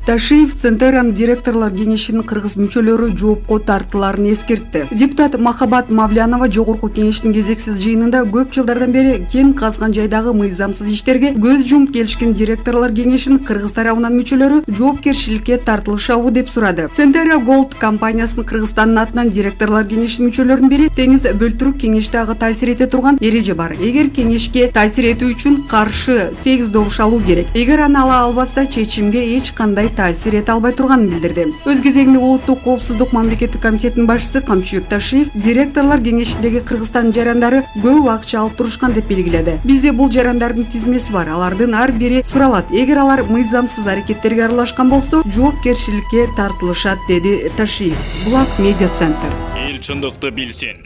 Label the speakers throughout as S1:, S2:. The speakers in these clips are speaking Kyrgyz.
S1: Ташиев Центеран директорлар кеңешинин кыргыз мүчөлөрү жоопко тартыларын эскертти. Депутат Махабат Мавлянова жогорку кеңештин кезексиз жыйынында көп жылдардан бери кен казган жайдагы мыйзамсыз иштерге көз жумуп келишкен директорлар кеңешинин кыргыз тарабынан мүчөлөрү жоопкерчиликке тартылышабы деп сурады. Центера Gold компаниясынын Кыргызстандын атынан директорлар кеңешинин мүчөлөрүнүн бири теңиз бөлтүрүк кеңеште ага таасир эте турган эреже бар. Эгер кеңешке таасир этүү үчүн каршы 8 добуш алуу керек. Эгер аны ала албаса чечимге эч кандай таасир эте албай турганын билдирди. Өз кезегинде Улуттук коопсуздук мамлекеттик комитетинин башчысы Камчыбек Ташиев директорлар кеңешиндеги Кыргызстандын жарандары көп акча алып турушкан деп белгиледи. Бизде бул жарандардын тизмеси бар. Алардын ар бири суралат. Эгер алар мыйзамсыз аракеттерге аралашкан болсо, жоопкерчиликке тартылышат, деди Ташиев. Булак медиа центр.
S2: Эл чындыкты билсин.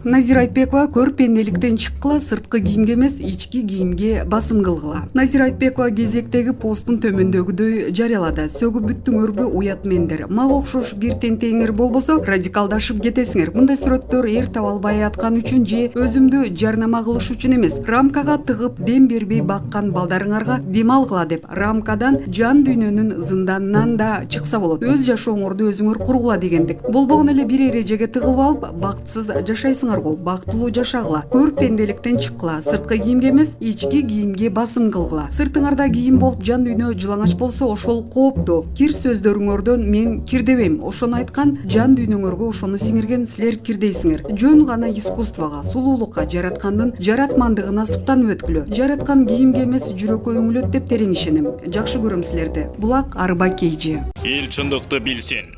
S1: Назира Айтбекова көрпенделиктен чыккыла, сырткы кийимге эмес, ички кийимге басым кылгыла. Назира Айтбекова кезектеги постун төмөндөгүдөй жарыялады. Сөгүп бүттүң өрбү уят мендер. Мага окшош бир тентеңер болбосо радикалдашып кетесиңер. Мындай сүрөттөр эр таба албай аткан үчүн же өзүмдү жарнама кылыш үчүн эмес. Рамкага тыгып дем бербей баккан балдарыңарга дем алгыла деп рамкадан жан дүйнөнүн зынданынан да чыкса болот. Өз жашооңорду өзүңөр кургула дегендик. Болбогон эле бир эрежеге тыгылып алып, бактсыз жашайсыңарго, бактылуу жашагыла. Көрпенделиктен чыккыла, сырткы кийимге эмес, ички кийимге басым кылгыла. Сыртыңарда кийим болуп жан дүйнө жылаңач болсо, ошол кооптуу. Кир сөздөрүңөрдөн мен кирдебейм. Ошону айткан, жан дүйнөңөргө ошону сиңирген силер кирдейсиңер. Жөн гана искусствого, сулуулукка, жараткандын жаратмандыгына суктанып өткүлө. Жараткан кийимге эмес, жүрөккө өңүлөт деп терең ишенем. Жакшы көрөм силерди. Булак Арба Кейжи.
S2: Эл чындыкты билсин.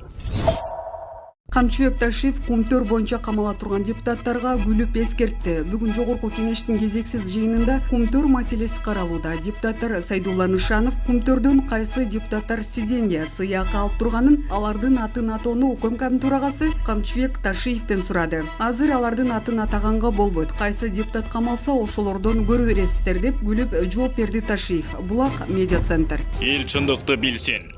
S1: Камчыбек Ташиев кумтөр боюнча камала турган депутаттарга күлүп эскертти. Бүгүн жогорку кеңештин кезексиз жыйынында кумтөр маселеси каралууда. Депутаттар Сайдулла Нышанов кумтөрдөн кайсы депутаттар сиденье сыйакы алып турганын, алардын атын атоону УКМКнын төрагасы Камчыбек Ташиевден сурады. Азыр алардын атын атаганга болбойт. Кайсы депутат камалса, ошолордон көрө бересиздер деп күлүп жооп берди Ташиев. Булак медиа центр.
S2: Эл чындыкты билсин.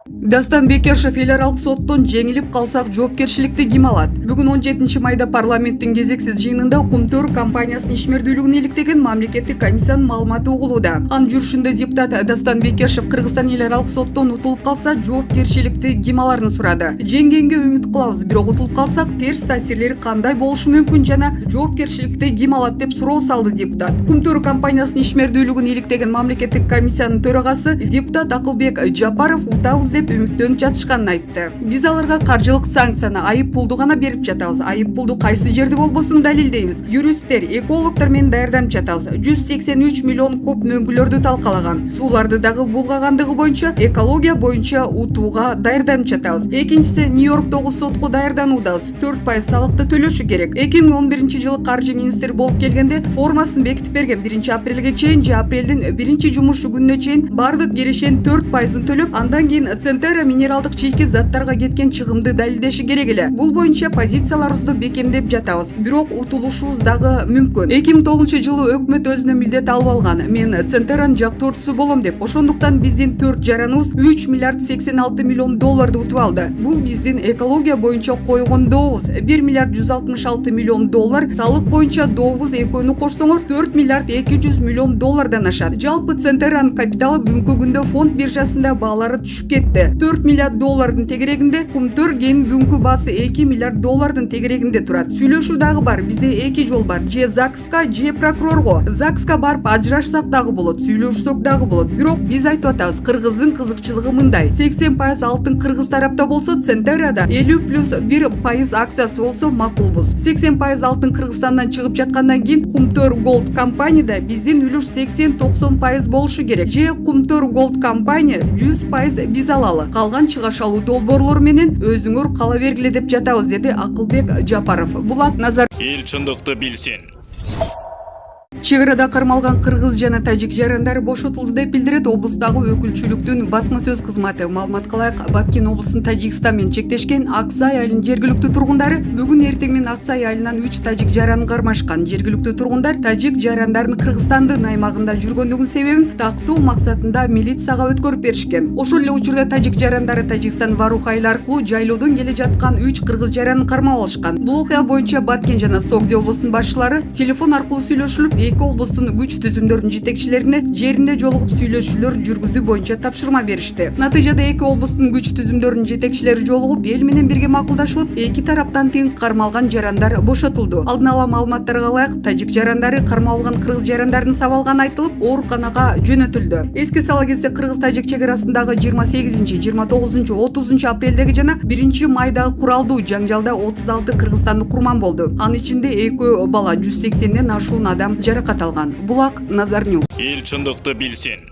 S1: Дастан Бекешев эл аралык соттон жеңилип калсак жоопкерчиликти ким алат? Бүгүн 17 майда парламенттин кезексиз жыйынында Кумтөр компаниясынын ишмердүүлүгүн иликтеген мамлекеттик комиссиянын маалыматы угулууда. Анын жүрүшүндө депутат Дастан Бекешев Кыргызстан эл аралык соттон утулуп калса жоопкерчиликти ким аларын сурады. Жеңгенге үмүт кылабыз, бирок утулуп калсак терс таасирлери кандай болушу мүмкүн жана жоопкерчиликти ким алат деп суроо салды депутат. Кумтөр компаниясынын ишмердүүлүгүн иликтеген мамлекеттик комиссиянын төрагасы депутат Акылбек Жапаров утабыз деп үмүттөнүп жатышканын айтты. Биз аларга каржылык санкцияны, айып пулду гана берип жатабыз. Айып пулду кайсы жерде болбосун далилдейбиз. Юристтер, экологдор менен даярдап жатабыз. 183 миллион куб мөңгүлөрдү талкалаган. Сууларды дагы булгагандыгы боюнча экология боюнча утууга даярданып жатабыз. Экинчиси, Нью-Йорктогу сотко даярдануудабыз. 4% салыкты төлөшү керек. 2011 жылы каржы министри болуп келгенде формасын бекитип берген. 1 апрелге чейин же апрелдин 1 жумуш күнүнө чейин бардык киришен 4%ын төлөп, андан кийин Центера минералдык чийки заттарга кеткен чыгымды далилдеши керек эле. Бул боюнча позицияларыбызды бекемдеп жатабыз. Бирок утулушубуз дагы мүмкүн. 2009 жылы өкмөт өзүнө милдет алып алган. Мен Центеранын жактоочусу болом деп. Ошондуктан биздин 4 жараныбыз 3 миллиард 86 миллион долларды утуп алды. Бул биздин экология боюнча койгон дообуз. 1 миллиард 166 миллион доллар, салык боюнча дообуз экөөнү кошсоңор 4 миллиард 200 миллион доллардан ашат. Жалпы Центеранын капиталы бүгүнкү күндө фонд биржасында баалары түшүп кетти. 4 миллиард доллардын тегерегинде, Кумтөр кен бүгүнкү баасы 2 миллиард доллардын тегерегинде турат. Сүйлөшүү дагы бар. Бизде 2 жол бар. Же ЗАГСка, же прокурорго. ЗАГСка барып ажырашсак дагы болот, сүйлөшсөк дагы болот. Бирок биз айтып атабыз, кыргыздын кызыкчылыгы мындай. 80% алтын кыргыз тарапта болсо, Центерада 50+1% акциясы болсо макулбуз. 80% алтын Кыргызстандан чыгып жаткандан кийин Кумтөр Gold компанияда биздин үлүш 80-90% болушу керек. Же Кумтөр Gold компания 100% биз алалы. Калган чыгашалуу долбоорлор менен өзүңөр кала бергиле деп жатабыз, деди Акылбек Жапаров. Булак Назар.
S2: Эл чындыкты билсин.
S1: Чек арада кармалган кыргыз жана тажик жарандары бошотулду деп билдирет облустагы өкүлчүлүктүн басма сөз кызматы. Маалыматка ылайык, Баткен облусунун Тажикстан менен чектешкен Аксай айылынын жергиликтүү тургундары бүгүн эртең менен Аксай айылынан 3 тажик жаранын кармашкан. Жергиликтүү тургундар тажик жарандарын Кыргызстандын аймагында жүргөндүгүнүн себебин тактоо максатында милицияга өткөрүп беришкен. Ошол эле учурда тажик жарандары Тажикстан Варух айыл аркылуу жайлоодон келе жаткан 3 кыргыз жаранын кармап алышкан. Бул окуя боюнча Баткен жана Согди облусунун башчылары телефон аркылуу сүйлөшүлүп, эки облустун күч түзүмдөрүнүн жетекчилерине жеринде жолугуп сүйлөшүүлөр жүргүзүү боюнча тапшырма беришти. Натыйжада эки облустун күч түзүмдөрүнүн жетекчилери жолугуп эл менен бирге макулдашылып, эки тараптан тең кармалган жарандар бошотулду. Алдын ала маалыматтарга ылайык, тажик жарандары кармалган кыргыз жарандарын сабалганы айтылып, ооруканага жөнөтүлдү. Эске сала кетсек, кыргыз-тажик чек арасындагы 28, 29, 30 апрелдеги жана 1 майдагы куралдуу жаңжалда 36 кыргызстандык курман болду. Анын ичинде 2 бала, 180ден ашуун адам жаракат алган. Булак Назарню.
S2: Эл чындыкты билсин.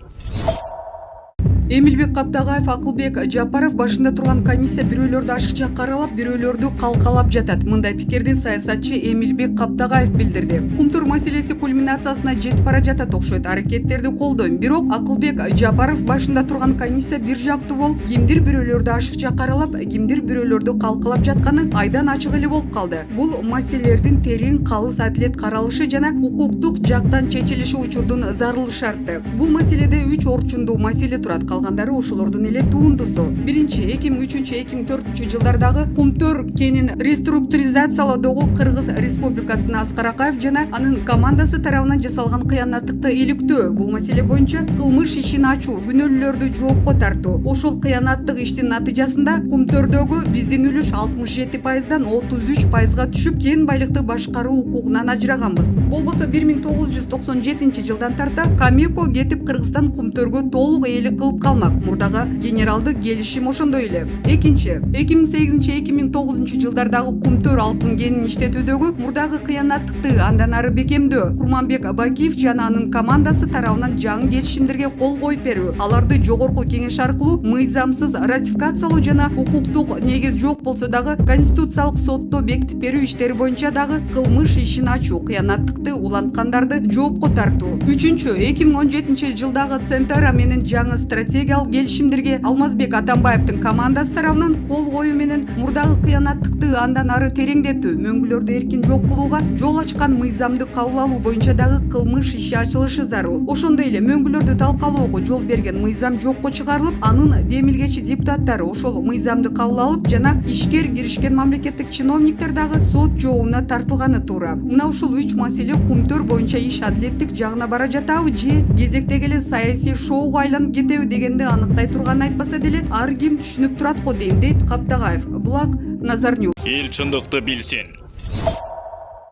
S1: Эмилбек Каптагаев, Акылбек Жапаров башында турган комиссия бирөөлөрдү ашыкча каралап, бирөөлөрдү калкалап жатат. Мындай пикирди саясатчы Эмилбек Каптагаев билдирди. Кумтур маселеси кульминациясына жетип бара жатат окшойт. Аракеттерди колдойм. Бирок Акылбек Жапаров башында турган комиссия бир жактуу болуп, кимдир бирөөлөрдү ашыкча каралап, кимдир бирөөлөрдү калкалап жатканы айдан ачык эле болуп калды. Бул маселелердин терең, калыс адилет каралышы жана укуктук жактан чечилиши учурдун зарыл шарты. Бул маселеде 3 орчундуу маселе турат. Калгандары ошолордун эле туундусу. Биринчи, 2003-2004 жылдардагы Кумтөр кенин реструктуризациялоодогу Кыргыз Республикасына Аскар Акаев жана анын командасы тарабынан жасалган кыянаттыкты иликтөө. Бул маселе боюнча кылмыш ишин ачуу, күнөөлүүлөрдү жоопко тартуу. Ошол кыянаттык иштин натыйжасында Кумтөрдөгү биздин үлүш 67%дан 33%га түшүп, кен байлыкты башкаруу укугунан ажыраганбыз. Болбосо 1997 жылдан тарта Камеко кетип Кыргызстан Кумтөргө толук ээлик кылып калмак. Мурдагы генералдык келишим ошондой эле. Экинчи, 2008-2009 жылдардагы Кумтөр алтын кенин иштетүүдөгү мурдагы кыянаттыкты андан ары бекемдөө. Курманбек Бакиев жана анын командасы тарабынан жаңы келишимдерге кол коюп берүү, аларды жогорку кеңеш аркылуу мыйзамсыз ратификациялоо жана укуктук негиз жок болсо дагы конституциялык сотто бекитип берүү иштери боюнча дагы кылмыш ишин ачуу, кыянаттыкты уланткандарды жоопко тартуу. Үчүнчү, 2017 жылдагы Центара менен жаңы стратегиялык келишимдерге Алмазбек Атамбаевдин командасы тарабынан кол коюу менен мурдагы кыянаттыкты андан ары тереңдетүү, мөңгүлөрдү эркин жок кылууга жол ачкан мыйзамды кабыл алуу боюнча дагы кылмыш иши ачылышы зарыл. Ошондой эле мөңгүлөрдү талкалоого жол берген мыйзам жокко чыгарылып, анын демилгечи депутаттары ошол мыйзамды кабыл алып жана ишкер киришкен мамлекеттик чиновниктер дагы сот жообуна тартылганы туура. Мына ушул 3 маселе Кумтөр боюнча иш адилеттик жагына бара жатабы же кезектеги эле саясий шоуга айланып кетеби дегенди аныктай турганын айтпаса деле ар ким түшүнүп турат го дейм, дейт Каптагаев. Булак Назарню.
S2: Эл чындыкты билсин.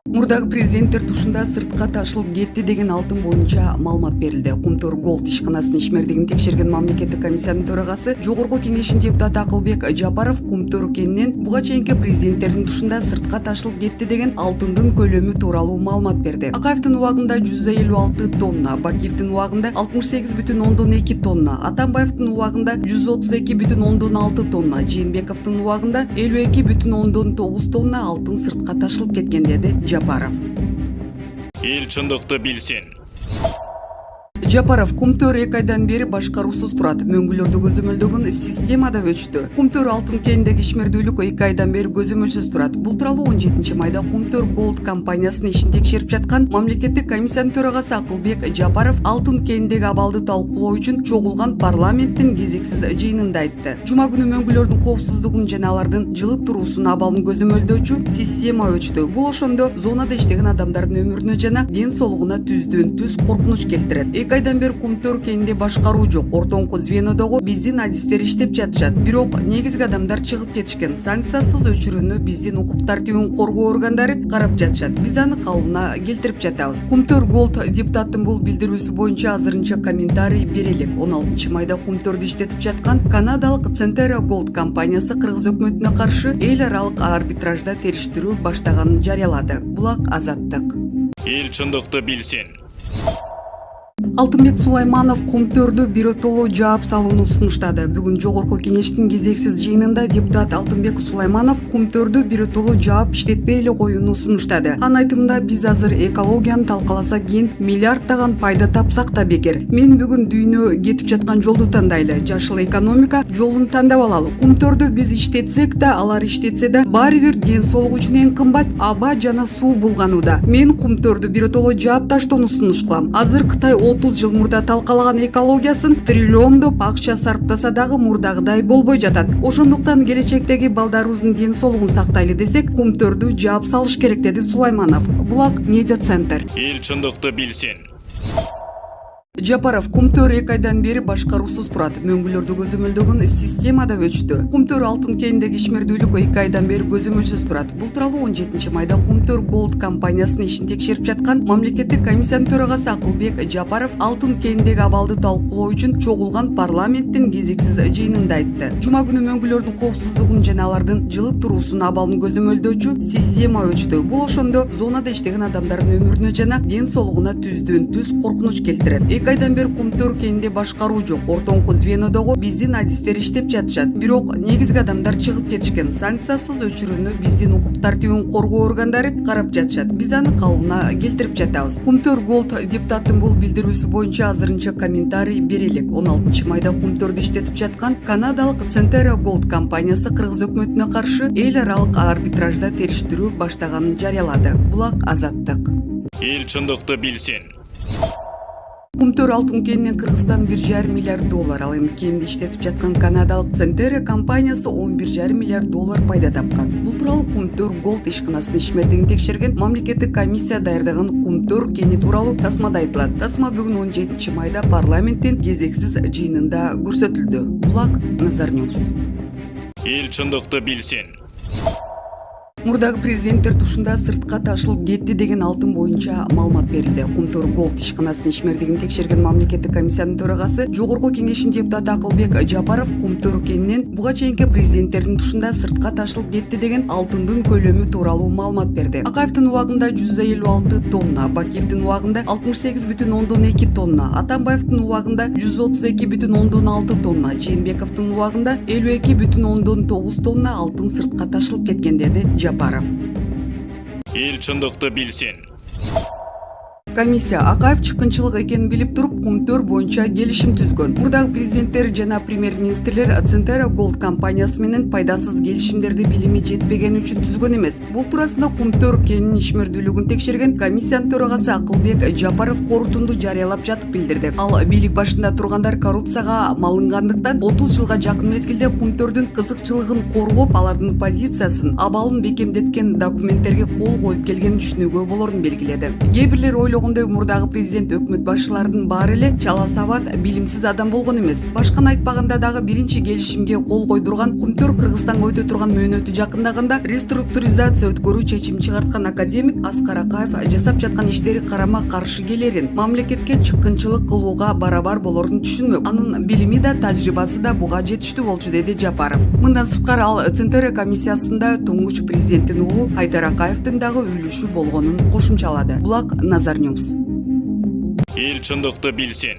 S1: Мурдагы президенттер тушунда сыртка ташылып кетти деген алтын боюнча маалымат берилди. Кумтөр Голд ишканасынын ишмердигин текшерген мамлекеттик комиссиянын төрагасы Жогорку кеңештин депутаты Акылбек Жапаров Кумтөр кенинен буга чейинки президенттердин тушунда сыртка ташылып кетти деген алтындын көлөмү тууралуу маалымат берди. Акаевдин убагында 156 тонна, Бакиевдин убагында 68,2 тонна, Атамбаевдин убагында 132,6 тонна, Жээнбековдун убагында 52,9 тонна алтын сыртка ташылып кеткен деди Жапаров.
S2: Эл чындыкты билсин.
S1: Жапаров Кумтөр 2 айдан бери башкаруусуз турат. Мөңгүлөрдү көзөмөлдөгөн системада өчтү. Кумтөр алтын кеніндеги ишмердүүлүк 2 айдан бери көзөмөлсүз турат. Бул тууралуу 17 майда Кумтөр Голд компаниясынын ишин текшерип жаткан мамлекеттик комиссиянын төрагасы Акылбек Жапаров алтын кеніндеги абалды талкуулоо үчүн чогулган парламенттин кезексиз жыйынында айтты. Жума күнү мөңгүлөрдүн коопсуздугун жана алардын жылып туруусунун абалын көзөмөлдөөчү система өчтү. Бул ошондо зонада иштеген адамдардын өмүрүнө жана ден соолугуна түздөн түз коркунуч келтирет. 2 айдан бери Кумтөр кенинде башкаруу жок. Ортоңку звенодогу биздин адистер иштеп жатышат. Бирок негизги адамдар чыгып кетишкен. Санкциясыз өчүрүүнү биздин укук тартибин коргоо органдары карап жатышат. Биз аны калыбына келтирип жатабыз. Кумтөр Голд депутаттын бул билдирүүсү боюнча азырынча комментарий бере элек. 16 майда Кумтөрдү иштетип жаткан канадалык Центера Голд компаниясы Кыргыз өкмөтүнө каршы эл аралык арбитражда териштирүү баштаганын жарыялады. Булак Азаттык.
S2: Эл чындыкты билсин.
S1: Алтынбек Сулайманов Кумтөрдү биротолуу жаап салууну сунуштады. Бүгүн Жогорку кеңештин кезексиз жыйынында депутат Алтынбек Сулайманов Кумтөрдү биротолуу жаап иштетпей эле коюуну сунуштады. Анын айтымында биз азыр экологияны талкаласак кийин миллиарддаган пайда тапсак да бекер. Мен бүгүн дүйнө кетип жаткан жолду тандайлы. Жашыл экономика жолун тандап алалы. Кумтөрдү биз иштетсек да, алар иштетсе да, баары бир ден соолук үчүн эң кымбат аба жана суу булганууда. Мен Кумтөрдү биротолуу жаап таштоону сунуш кылам. Азыр Кытай 30 жыл мурда талкалаган экологиясын триллиондоп акча сарптаса дагы мурдагыдай болбой жатат. Ошондуктан келечектеги балдарыбыздын ден соолугун сактайлы десек, кумтөрдү жаап салыш керек, деди Сулайманов. Булак медиа центр.
S2: Эл чындыкты билсин.
S1: Жапаров кумтөр 2 айдан бери башкаруусуз турат. Мөңгүлөрдү көзөмөлдөгөн системада өчтү. Кумтөр алтын кеніндеги ишмердүүлүк 2 айдан бери көзөмөлсүз турат. Бул тууралуу 17 майда Кумтөр Голд компаниясынын ишин текшерип жаткан мамлекеттик комиссиянын төрагасы Акылбек Жапаров алтын кеніндеги абалды талкуулоо үчүн чогулган парламенттин кезексиз жыйынында айтты. Жума күнү мөңгүлөрдүн коопсуздугун жана алардын жылып туруусун абалын көзөмөлдөөчү система өчтү. Бул ошондо зонада иштеген адамдардын өмүрүнө жана ден соолугуна түздөн түз коркунуч келтирет. 2 айдан бери Кумтөр кенинде башкаруу жок. Ортоңку звенодогу биздин адистер иштеп жатышат. Бирок негизги адамдар чыгып кетишкен. Санкциясыз өчүрүүнү биздин укук тартибин коргоо органдары карап жатышат. Биз аны калыбына келтирип жатабыз. Кумтөр Голд депутаттын бул билдирүүсү боюнча азырынча комментарий бере элек. 16 майда Кумтөрдү иштетип жаткан канадалык Centera Gold компаниясы кыргыз өкмөтүнө каршы эл аралык арбитражда териштирүү баштаганын жарыялады. Булак Азаттык.
S2: Эл чындыкты билсин.
S1: Кумтөр алтын кенинен Кыргызстан 1,5 миллиард доллар, ал эми кенди иштетип жаткан канадалык Centera компаниясы 11,5 миллиард доллар пайда тапкан. Бул тууралуу Кумтөр Голд ишканасынын ишмердигин текшерген мамлекеттик комиссия даярдаган Кумтөр кени тууралуу тасмада айтылат. Тасма бүгүн 17 майда парламенттин кезексиз жыйынында көрсөтүлдү. Булак Назар Ньюс.
S2: Эл чындыкты билсин.
S1: Мурдагы президенттер тушунда сыртка ташылып кетти деген алтын боюнча маалымат берилди. Кумтөр Голд ишканасынын ишмердигин текшерген мамлекеттик комиссиянын төрагасы Жогорку кеңештин депутаты Акылбек Жапаров Кумтөр кенинен буга чейинки президенттердин тушунда сыртка ташылып кетти деген алтындын көлөмү тууралуу маалымат берди. Акаевдин убагында 156 тонна, Бакиевдин убагында 68,2 тонна, Атамбаевдин убагында 132,6 тонна, Жээнбековдун убагында 52,9 тонна алтын сыртка ташылып кеткен, деди Жапаров.
S2: Эл чындыкты билсин.
S1: Комиссия Акаев чыккынчылык экенин билип туруп, Кумтөр боюнча келишим түзгөн. Мурдагы президенттер жана премьер-министрлер Centera Gold компаниясы менен пайдасыз келишимдерди билими жетпегени үчүн түзгөн эмес. Бул туурасында Кумтөр кенинин ишмердүүлүгүн текшерген комиссиянын төрагасы Акылбек Жапаров корутунду жарыялап жатып билдирди. Ал бийлик башында тургандар коррупцияга малынгандыктан 30 жылга жакын мезгилде Кумтөрдүн кызыкчылыгын коргоп, алардын позициясын, абалын бекемдеткен документтерге кол коюп келгенин түшүнүүгө болорун белгиледи. Кээ бирлер ойлогондой мурдагы президент өкмөт башчыларынын баары эле чала сабат, билимсиз адам болгон эмес. Башканы айтпаганда дагы биринчи келишимге кол койдурган Кумтөр Кыргызстанга өтө турган мөөнөтү жакындаганда реструктуризация өткөрүү чечим чыгарткан академик Аскар Акаев жасап жаткан иштери карама каршы келерин, мамлекетке чыккынчылык кылууга барабар болорун түшүнмөк. Анын билими да, тажрыйбасы да буга жетиштүү болчу, деди Жапаров. Мындан сырткары ал Centera комиссиясында туңгуч президенттин уулу Айдар Акаевдин дагы үлүшү болгонун кошумчалады. Булак Назар Ньюс.
S2: Эл чындыкты билсин.